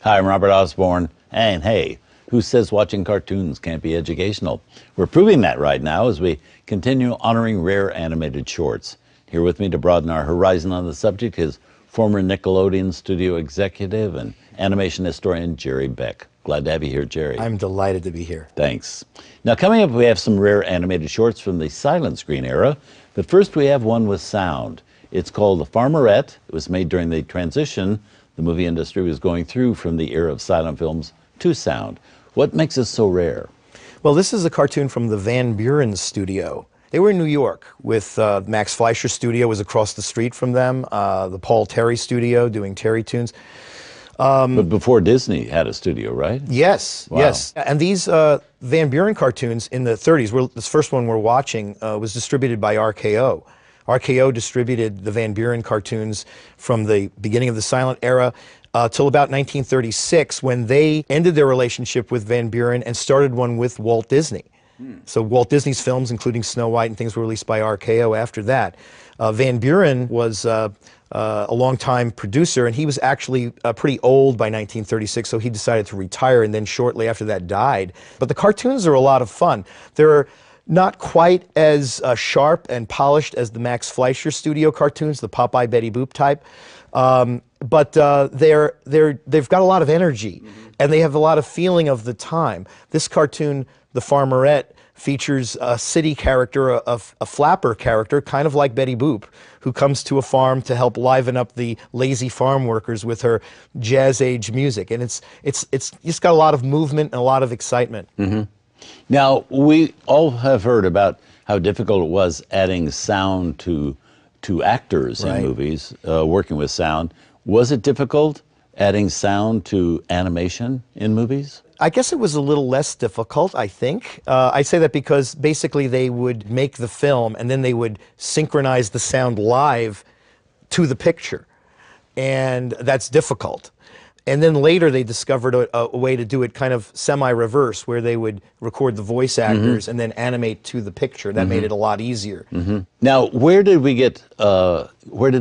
Hi, I'm Robert Osborne, and hey, who says watching cartoons can't be educational? We're proving that right now as we continue honoring rare animated shorts. Here with me to broaden our horizon on the subject is former Nickelodeon studio executive and animation historian Jerry Beck. Glad to have you here, Jerry. I'm delighted to be here. Thanks. Now, coming up, we have some rare animated shorts from the silent screen era, but first we have one with sound. It's called The Farmerette. It was made during the transition the movie industry was going through from the era of silent films to sound. What makes this so rare? Well, this is a cartoon from the Van Buren studio. They were in New York with Max Fleischer's studio was across the street from them, the Paul Terry studio doing Terry Toons. But before Disney had a studio, right? Yes, Wow. yes. And these Van Buren cartoons in the 30s, this first one we're watching was distributed by RKO. RKO distributed the Van Buren cartoons from the beginning of the silent era till about 1936, when they ended their relationship with Van Buren and started one with Walt Disney. So Walt Disney's films, including Snow White and things, were released by RKO after that. Van Buren was a longtime producer, and he was actually pretty old by 1936, so he decided to retire, and then shortly after that died. But the cartoons are a lot of fun. They're not quite as sharp and polished as the Max Fleischer studio cartoons, the Popeye, Betty Boop type, but they've got a lot of energy, and they have a lot of feeling of the time. This cartoon, The Farmerette, features a city character, a flapper character, kind of like Betty Boop, who comes to a farm to help liven up the lazy farm workers with her jazz-age music, and it's just got a lot of movement and a lot of excitement. Now, we all have heard about how difficult it was adding sound to actors in movies, working with sound. Was it difficult adding sound to animation in movies? I guess it was a little less difficult, I think. I say that because basically they would make the film and then they would synchronize the sound live to the picture. And that's difficult. And then later they discovered a way to do it kind of semi-reverse, where they would record the voice actors and then animate to the picture. That made it a lot easier. Now, where did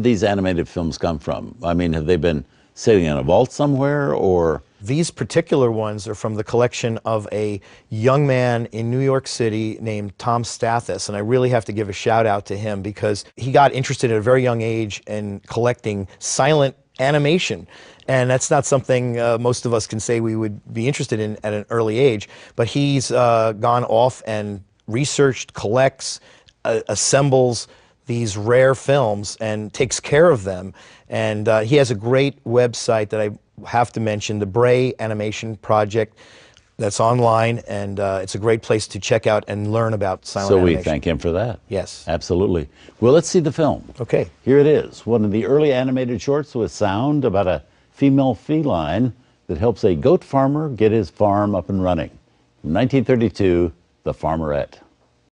these animated films come from? I mean, have they been sitting in a vault somewhere, or? These particular ones are from the collection of a young man in New York City named Tom Stathis, and I really have to give a shout out to him because he got interested at a very young age in collecting silent animation. And that's not something most of us can say we would be interested in at an early age, but he's gone off and researched, collects, assembles these rare films and takes care of them. And he has a great website that I have to mention, the Bray Animation Project, that's online, and it's a great place to check out and learn about silent animation. So we thank him for that. Yes. Absolutely. Well, let's see the film. Okay. Here it is, one of the early animated shorts with sound about a female feline that helps a goat farmer get his farm up and running. From 1932, The Farmerette.